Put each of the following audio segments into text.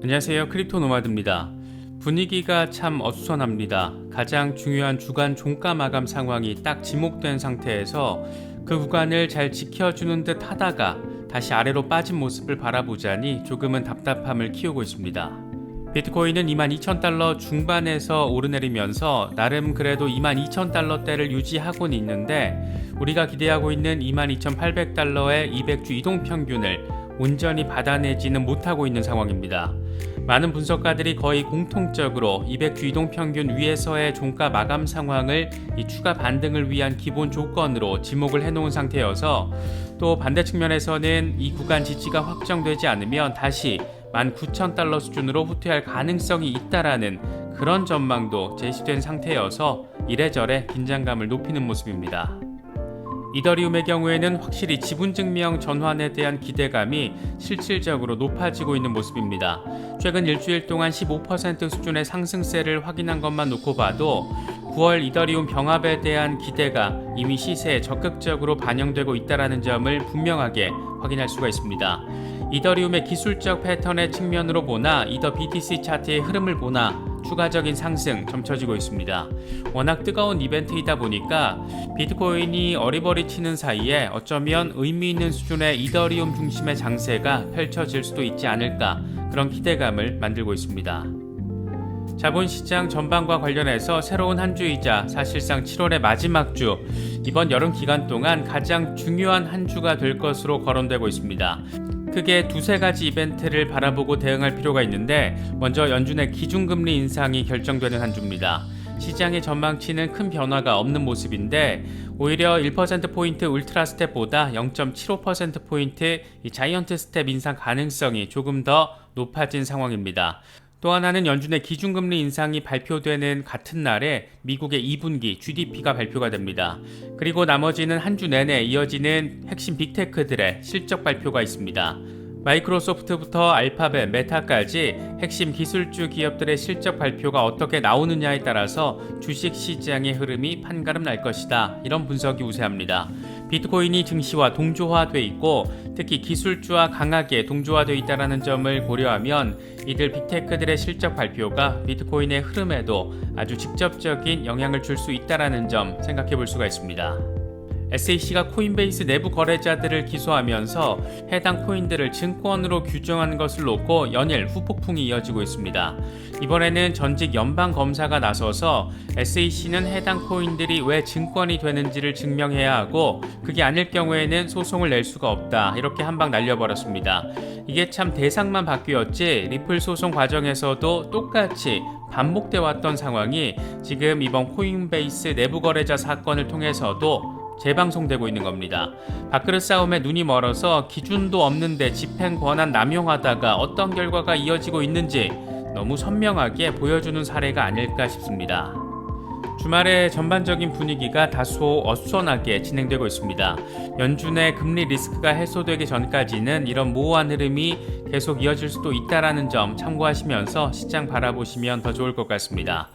안녕하세요. 크립토 노마드입니다. 분위기가 참 어수선합니다. 가장 중요한 주간 종가 마감 상황이 딱 지목된 상태에서 그 구간을 잘 지켜주는 듯 하다가 다시 아래로 빠진 모습을 바라보자니 조금은 답답함을 키우고 있습니다. 비트코인은 22,000달러 중반에서 오르내리면서 나름 그래도 22,000달러대를 유지하고는 있는데 우리가 기대하고 있는 22,800달러의 200주 이동평균을 온전히 받아내지는 못하고 있는 상황입니다. 많은 분석가들이 거의 공통적으로 200주 이동평균 위에서의 종가 마감 상황을 이 추가 반등을 위한 기본 조건으로 지목을 해놓은 상태여서 또 반대 측면에서는 이 구간 지지가 확정되지 않으면 다시 19,000달러 수준으로 후퇴할 가능성이 있다라는 그런 전망도 제시된 상태여서 이래저래 긴장감을 높이는 모습입니다. 이더리움의 경우에는 확실히 지분증명 전환에 대한 기대감이 실질적으로 높아지고 있는 모습입니다. 최근 일주일 동안 15% 수준의 상승세를 확인한 것만 놓고 봐도 9월 이더리움 병합에 대한 기대가 이미 시세에 적극적으로 반영되고 있다는 점을 분명하게 확인할 수가 있습니다. 이더리움의 기술적 패턴의 측면으로 보나 이더 BTC 차트의 흐름을 보나 추가적인 상승 점쳐지고 있습니다. 워낙 뜨거운 이벤트이다 보니까 비트코인이 어리버리치는 사이에 어쩌면 의미 있는 수준의 이더리움 중심의 장세가 펼쳐질 수도 있지 않을까 그런 기대감을 만들고 있습니다. 자본시장 전반과 관련해서 새로운 한 주이자 사실상 7월의 마지막 주, 이번 여름 기간 동안 가장 중요한 한 주가 될 것으로 거론되고 있습니다. 크게 두세 가지 이벤트를 바라보고 대응할 필요가 있는데 먼저 연준의 기준금리 인상이 결정되는 한 주입니다. 시장의 전망치는 큰 변화가 없는 모습인데 오히려 1%포인트 울트라 스텝보다 0.75%포인트 자이언트 스텝 인상 가능성이 조금 더 높아진 상황입니다. 또 하나는 연준의 기준금리 인상이 발표되는 같은 날에 미국의 2분기 GDP가 발표가 됩니다. 그리고 나머지는 한 주 내내 이어지는 핵심 빅테크들의 실적 발표가 있습니다. 마이크로소프트부터 알파벳, 메타까지 핵심 기술주 기업들의 실적 발표가 어떻게 나오느냐에 따라서 주식시장의 흐름이 판가름 날 것이다. 이런 분석이 우세합니다. 비트코인이 증시와 동조화돼 있고 특히 기술주와 강하게 동조화돼 있다는 점을 고려하면 이들 빅테크들의 실적 발표가 비트코인의 흐름에도 아주 직접적인 영향을 줄 수 있다는 점 생각해 볼 수가 있습니다. SEC가 코인베이스 내부 거래자들을 기소하면서 해당 코인들을 증권으로 규정한 것을 놓고 연일 후폭풍이 이어지고 있습니다. 이번에는 전직 연방검사가 나서서 SEC는 해당 코인들이 왜 증권이 되는지를 증명해야 하고 그게 아닐 경우에는 소송을 낼 수가 없다 이렇게 한방 날려버렸습니다. 이게 참 대상만 바뀌었지 리플 소송 과정에서도 똑같이 반복돼 왔던 상황이 지금 이번 코인베이스 내부 거래자 사건을 통해서도 재방송되고 있는 겁니다. 밥그릇 싸움에 눈이 멀어서 기준도 없는데 집행 권한 남용하다가 어떤 결과가 이어지고 있는지 너무 선명하게 보여주는 사례가 아닐까 싶습니다. 주말에 전반적인 분위기가 다소 어수선하게 진행되고 있습니다. 연준의 금리 리스크가 해소되기 전까지는 이런 모호한 흐름이 계속 이어질 수도 있다는 점 참고하시면서 시장 바라보시면 더 좋을 것 같습니다.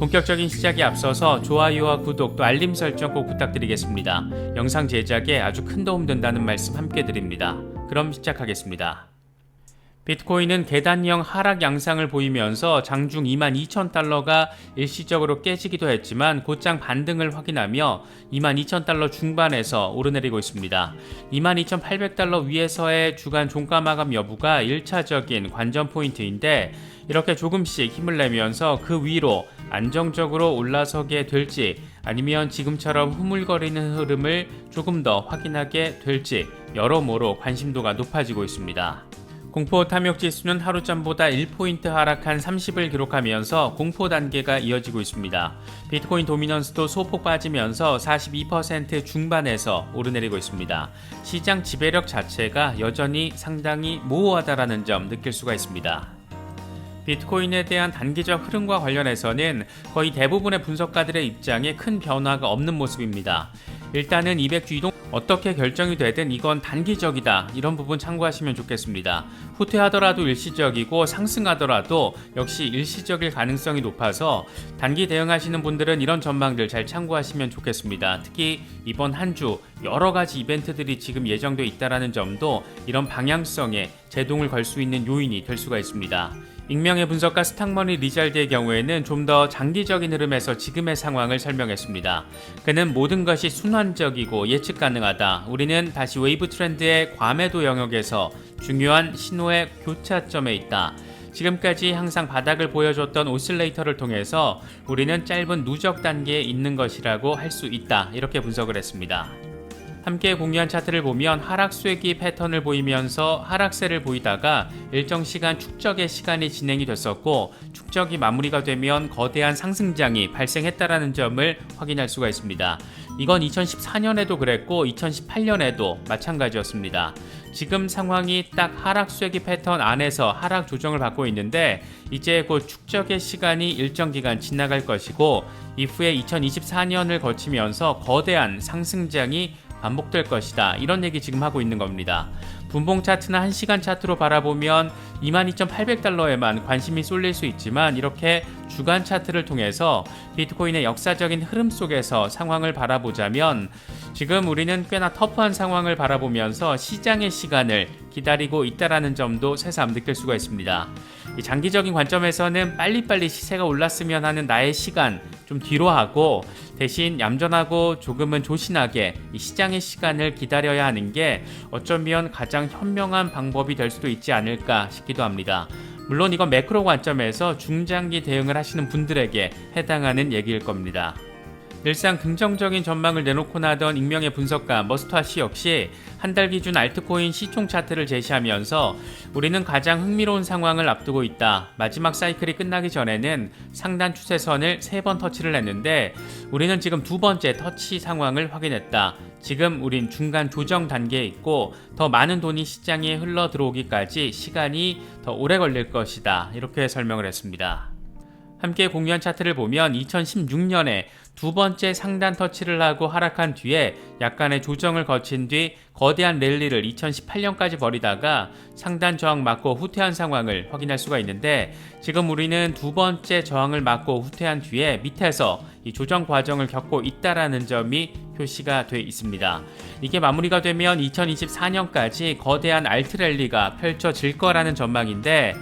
본격적인 시작에 앞서서 좋아요와 구독 또 알림 설정 꼭 부탁드리겠습니다. 영상 제작에 아주 큰 도움 된다는 말씀 함께 드립니다. 그럼 시작하겠습니다. 비트코인은 계단형 하락 양상을 보이면서 장중 22,000달러가 일시적으로 깨지기도 했지만 곧장 반등을 확인하며 22,000달러 중반에서 오르내리고 있습니다. 22,800달러 위에서의 주간 종가 마감 여부가 1차적인 관전 포인트인데 이렇게 조금씩 힘을 내면서 그 위로 안정적으로 올라서게 될지 아니면 지금처럼 흐물거리는 흐름을 조금 더 확인하게 될지 여러모로 관심도가 높아지고 있습니다. 공포 탐욕 지수는 하루전보다 1포인트 하락한 30을 기록하면서 공포 단계가 이어지고 있습니다. 비트코인 도미넌스도 소폭 빠지면서 42% 중반에서 오르내리고 있습니다. 시장 지배력 자체가 여전히 상당히 모호하다라는 점 느낄 수가 있습니다. 비트코인에 대한 단기적 흐름과 관련해서는 거의 대부분의 분석가들의 입장에 큰 변화가 없는 모습입니다. 일단은 200주 이동 어떻게 결정이 되든 이건 단기적이다, 이런 부분 참고하시면 좋겠습니다. 후퇴하더라도 일시적이고 상승하더라도 역시 일시적일 가능성이 높아서 단기 대응하시는 분들은 이런 전망들 잘 참고하시면 좋겠습니다. 특히 이번 한 주 여러 가지 이벤트들이 지금 예정되어 있다는 점도 이런 방향성에 제동을 걸 수 있는 요인이 될 수가 있습니다. 익명의 분석가 스탁머니 리잘드의 경우에는 좀 더 장기적인 흐름에서 지금의 상황을 설명했습니다. 그는 모든 것이 순환적이고 예측 가능하다. 우리는 다시 웨이브 트렌드의 과매도 영역에서 중요한 신호의 교차점에 있다. 지금까지 항상 바닥을 보여줬던 오실레이터를 통해서 우리는 짧은 누적 단계에 있는 것이라고 할 수 있다. 이렇게 분석을 했습니다. 함께 공유한 차트를 보면 하락 쐐기 패턴을 보이면서 하락세를 보이다가 일정 시간 축적의 시간이 진행이 됐었고, 축적이 마무리가 되면 거대한 상승장이 발생했다라는 점을 확인할 수가 있습니다. 이건 2014년에도 그랬고 2018년에도 마찬가지였습니다. 지금 상황이 딱 하락 쐐기 패턴 안에서 하락 조정을 받고 있는데, 이제 곧 축적의 시간이 일정 기간 지나갈 것이고 이후에 2024년을 거치면서 거대한 상승장이 반복될 것이다, 이런 얘기 지금 하고 있는 겁니다. 분봉 차트나 1시간 차트로 바라보면 22,800달러에만 관심이 쏠릴 수 있지만, 이렇게 주간 차트를 통해서 비트코인의 역사적인 흐름 속에서 상황을 바라보자면 지금 우리는 꽤나 터프한 상황을 바라보면서 시장의 시간을 기다리고 있다라는 점도 새삼 느낄 수가 있습니다. 이 장기적인 관점에서는 빨리빨리 시세가 올랐으면 하는 나의 시간 좀 뒤로 하고, 대신 얌전하고 조금은 조신하게 이 시장의 시간을 기다려야 하는 게 어쩌면 가장 현명한 방법이 될 수도 있지 않을까 싶기도 합니다. 물론 이건 매크로 관점에서 중장기 대응을 하시는 분들에게 해당하는 얘기일 겁니다. 늘상 긍정적인 전망을 내놓고 나던 익명의 분석가 머스트하 씨 역시 한 달 기준 알트코인 시총 차트를 제시하면서 우리는 가장 흥미로운 상황을 앞두고 있다. 마지막 사이클이 끝나기 전에는 상단 추세선을 3번 터치를 했는데 우리는 지금 2번째 터치 상황을 확인했다. 지금 우린 중간 조정 단계에 있고 더 많은 돈이 시장에 흘러 들어오기까지 시간이 더 오래 걸릴 것이다. 이렇게 설명을 했습니다. 함께 공유한 차트를 보면 2016년에 2번째 상단 터치를 하고 하락한 뒤에 약간의 조정을 거친 뒤 거대한 랠리를 2018년까지 벌이다가 상단 저항 맞고 후퇴한 상황을 확인할 수가 있는데, 지금 우리는 2번째 저항을 맞고 후퇴한 뒤에 밑에서 이 조정 과정을 겪고 있다라는 점이 표시가 돼 있습니다. 이게 마무리가 되면 2024년까지 거대한 알트 랠리가 펼쳐질 거라는 전망인데,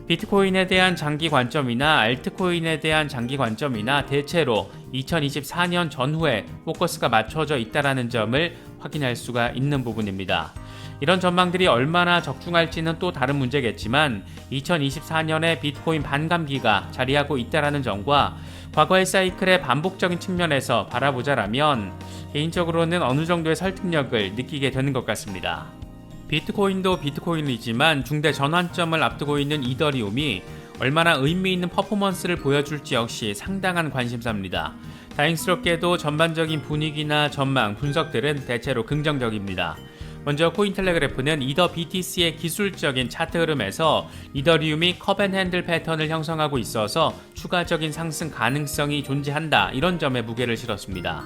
비트코인에 대한 장기 관점이나 알트코인에 대한 장기 관점이나 대체로 2024년 전후에 포커스가 맞춰져 있다는 점을 확인할 수가 있는 부분입니다. 이런 전망들이 얼마나 적중할지는 또 다른 문제겠지만 2024년에 비트코인 반감기가 자리하고 있다는 점과 과거의 사이클의 반복적인 측면에서 바라보자라면 개인적으로는 어느 정도의 설득력을 느끼게 되는 것 같습니다. 비트코인도 비트코인이지만 중대 전환점을 앞두고 있는 이더리움이 얼마나 의미 있는 퍼포먼스를 보여줄지 역시 상당한 관심사입니다. 다행스럽게도 전반적인 분위기나 전망, 분석들은 대체로 긍정적입니다. 먼저 코인텔레그래프는 이더 BTC의 기술적인 차트 흐름에서 이더리움이 컵앤핸들 패턴을 형성하고 있어서 추가적인 상승 가능성이 존재한다, 이런 점에 무게를 실었습니다.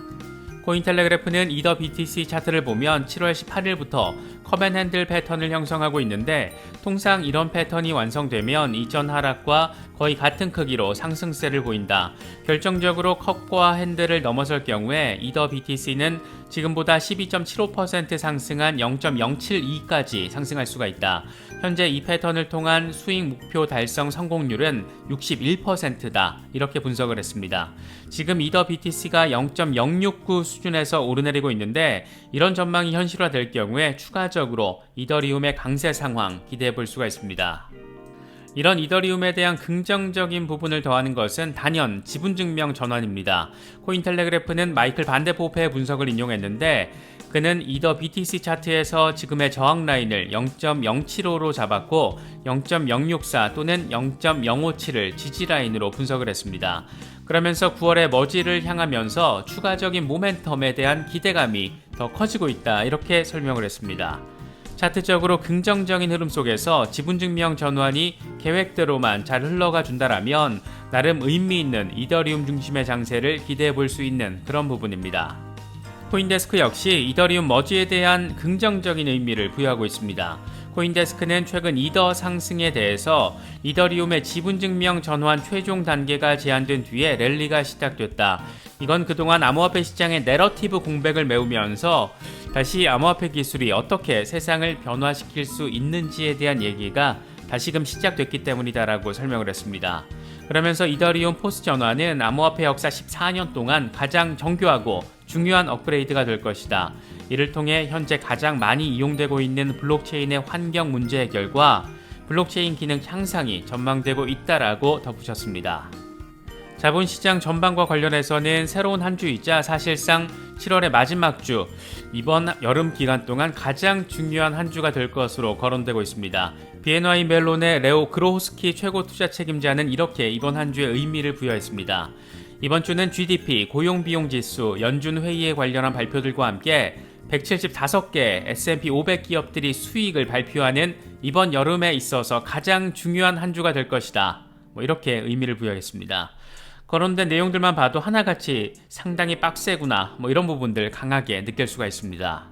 코인텔레그래프는 이더 BTC 차트를 보면 7월 18일부터 컵앤핸들 패턴을 형성하고 있는데, 통상 이런 패턴이 완성되면 이전 하락과 거의 같은 크기로 상승세를 보인다. 결정적으로 컵과 핸들을 넘어설 경우에 이더 BTC는 지금보다 12.75% 상승한 0.072까지 상승할 수가 있다. 현재 이 패턴을 통한 수익 목표 달성 성공률은 61%다. 이렇게 분석을 했습니다. 지금 이더 BTC가 0.069 수준에서 오르내리고 있는데, 이런 전망이 현실화될 경우에 추가적으로 이더리움의 강세 상황 기대해 볼 수가 있습니다. 이런 이더리움에 대한 긍정적인 부분을 더하는 것은 단연 지분증명 전환입니다. 코인텔레그래프는 마이클 반데포페의 분석을 인용했는데, 그는 이더 BTC 차트에서 지금의 저항 라인을 0.075로 잡았고 0.064 또는 0.057을 지지 라인으로 분석을 했습니다. 그러면서 9월에 머지를 향하면서 추가적인 모멘텀에 대한 기대감이 더 커지고 있다, 이렇게 설명을 했습니다. 차트적으로 긍정적인 흐름 속에서 지분증명 전환이 계획대로만 잘 흘러가 준다라면 나름 의미 있는 이더리움 중심의 장세를 기대해 볼 수 있는 그런 부분입니다. 코인데스크 역시 이더리움 머지에 대한 긍정적인 의미를 부여하고 있습니다. 코인데스크는 최근 이더 상승에 대해서 이더리움의 지분증명 전환 최종 단계가 제한된 뒤에 랠리가 시작됐다. 이건 그동안 암호화폐 시장의 내러티브 공백을 메우면서 다시 암호화폐 기술이 어떻게 세상을 변화시킬 수 있는지에 대한 얘기가 다시금 시작됐기 때문이다라고 설명을 했습니다. 그러면서 이더리움 포스 전환은 암호화폐 역사 14년 동안 가장 정교하고 중요한 업그레이드가 될 것이다. 이를 통해 현재 가장 많이 이용되고 있는 블록체인의 환경 문제 해결과 블록체인 기능 향상이 전망되고 있다라고 덧붙였습니다. 자본시장 전반과 관련해서는 새로운 한 주이자 사실상 7월의 마지막 주, 이번 여름 기간 동안 가장 중요한 한 주가 될 것으로 거론되고 있습니다. BNY 멜론의 레오 그로호스키 최고 투자 책임자는 이렇게 이번 한 주의 의미를 부여했습니다. 이번 주는 GDP, 고용비용지수, 연준 회의에 관련한 발표들과 함께 175개 S&P 500 기업들이 수익을 발표하는 이번 여름에 있어서 가장 중요한 한 주가 될 것이다. 이렇게 의미를 부여했습니다. 거론된 내용들만 봐도 하나같이 상당히 빡세구나 이런 부분들 강하게 느낄 수가 있습니다.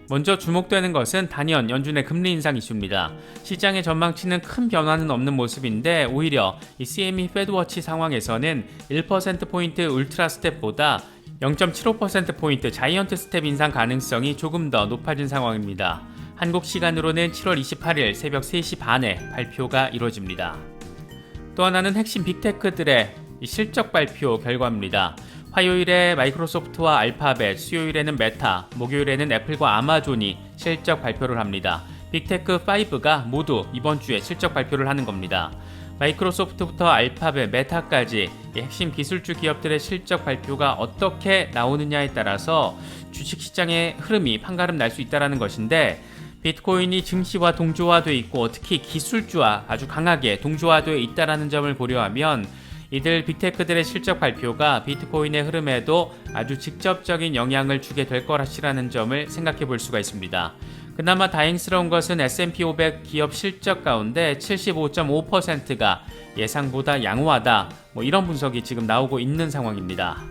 먼저 주목되는 것은 단연 연준의 금리 인상 이슈입니다. 시장의 전망치는 큰 변화는 없는 모습인데 오히려 이 CME 페드워치 상황에서는 1%포인트 울트라 스텝보다 0.75%포인트 자이언트 스텝 인상 가능성이 조금 더 높아진 상황입니다. 한국 시간으로는 7월 28일 새벽 3시 반에 발표가 이루어집니다. 또 하나는 핵심 빅테크들의 실적 발표 결과입니다. 화요일에 마이크로소프트와 알파벳, 수요일에는 메타, 목요일에는 애플과 아마존이 실적 발표를 합니다. 빅테크5가 모두 이번 주에 실적 발표를 하는 겁니다. 마이크로소프트부터 알파벳, 메타까지 핵심 기술주 기업들의 실적 발표가 어떻게 나오느냐에 따라서 주식시장의 흐름이 판가름 날 수 있다는 것인데 비트코인이 증시와 동조화되어 있고 특히 기술주와 아주 강하게 동조화되어 있다는 점을 고려하면 이들 빅테크들의 실적 발표가 비트코인의 흐름에도 아주 직접적인 영향을 주게 될 것이라는 점을 생각해 볼 수가 있습니다. 그나마 다행스러운 것은 S&P 500 기업 실적 가운데 75.5%가 예상보다 양호하다 이런 분석이 지금 나오고 있는 상황입니다.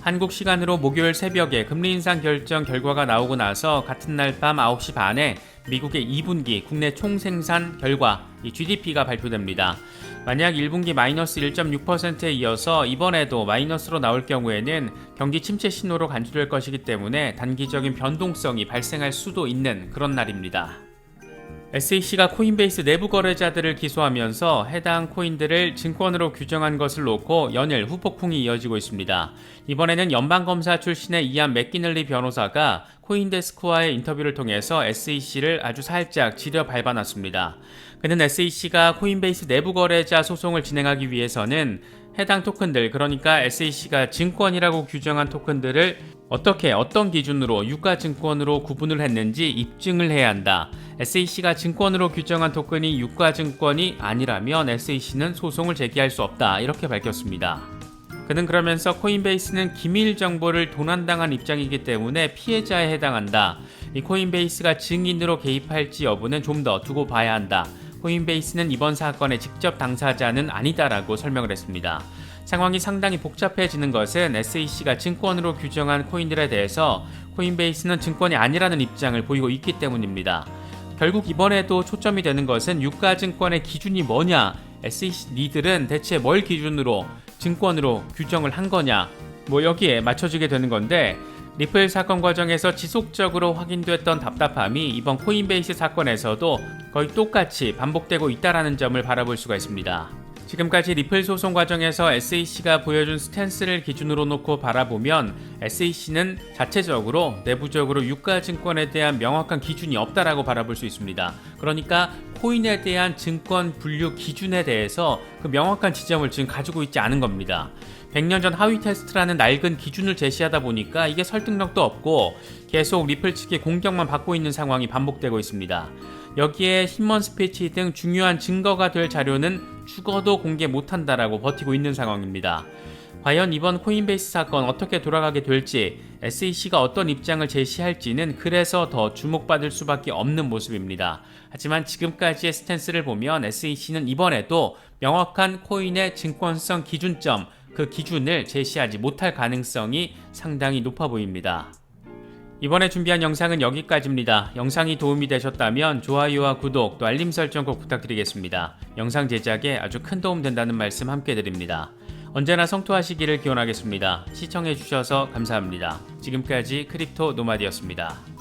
한국 시간으로 목요일 새벽에 금리 인상 결정 결과가 나오고 나서 같은 날 밤 9시 반에 미국의 2분기 국내 총생산 결과 GDP가 발표됩니다. 만약 1분기 마이너스 1.6%에 이어서 이번에도 마이너스로 나올 경우에는 경기 침체 신호로 간주될 것이기 때문에 단기적인 변동성이 발생할 수도 있는 그런 날입니다. SEC가 코인베이스 내부 거래자들을 기소하면서 해당 코인들을 증권으로 규정한 것을 놓고 연일 후폭풍이 이어지고 있습니다. 이번에는 연방검사 출신의 이안 맥기널리 변호사가 코인데스크와의 인터뷰를 통해서 SEC를 아주 살짝 지려 밟아놨습니다. 그는 SEC가 코인베이스 내부 거래자 소송을 진행하기 위해서는 해당 토큰들, 그러니까 SEC가 증권이라고 규정한 토큰들을 어떻게 어떤 기준으로 유가증권으로 구분을 했는지 입증을 해야 한다. SEC가 증권으로 규정한 토큰이 유가증권이 아니라면 SEC는 소송을 제기할 수 없다. 이렇게 밝혔습니다. 그는 그러면서 코인베이스는 기밀 정보를 도난당한 입장이기 때문에 피해자에 해당한다. 이 코인베이스가 증인으로 개입할지 여부는 좀 더 두고 봐야 한다. 코인베이스는 이번 사건의 직접 당사자는 아니다라고 설명을 했습니다. 상황이 상당히 복잡해지는 것은 SEC가 증권으로 규정한 코인들에 대해서 코인베이스는 증권이 아니라는 입장을 보이고 있기 때문입니다. 결국 이번에도 초점이 되는 것은 유가증권의 기준이 뭐냐, SEC 니들은 대체 뭘 기준으로 증권으로 규정을 한 거냐, 여기에 맞춰지게 되는 건데 리플 사건 과정에서 지속적으로 확인됐던 답답함이 이번 코인베이스 사건에서도 거의 똑같이 반복되고 있다는 점을 바라볼 수가 있습니다. 지금까지 리플 소송 과정에서 SEC가 보여준 스탠스를 기준으로 놓고 바라보면 SEC는 자체적으로 내부적으로 유가증권에 대한 명확한 기준이 없다라고 바라볼 수 있습니다. 그러니까 코인에 대한 증권 분류 기준에 대해서 그 명확한 지점을 지금 가지고 있지 않은 겁니다. 100년 전 하위 테스트라는 낡은 기준을 제시하다 보니까 이게 설득력도 없고 계속 리플 측의 공격만 받고 있는 상황이 반복되고 있습니다. 여기에 힘먼 스피치 등 중요한 증거가 될 자료는 죽어도 공개 못한다라고 버티고 있는 상황입니다. 과연 이번 코인베이스 사건 어떻게 돌아가게 될지, SEC가 어떤 입장을 제시할지는 그래서 더 주목받을 수밖에 없는 모습입니다. 하지만 지금까지의 스탠스를 보면 SEC는 이번에도 명확한 코인의 증권성 기준점, 그 기준을 제시하지 못할 가능성이 상당히 높아 보입니다. 이번에 준비한 영상은 여기까지입니다. 영상이 도움이 되셨다면 좋아요와 구독, 또 알림 설정 꼭 부탁드리겠습니다. 영상 제작에 아주 큰 도움 된다는 말씀 함께 드립니다. 언제나 성투하시기를 기원하겠습니다. 시청해주셔서 감사합니다. 지금까지 크립토 노마디였습니다.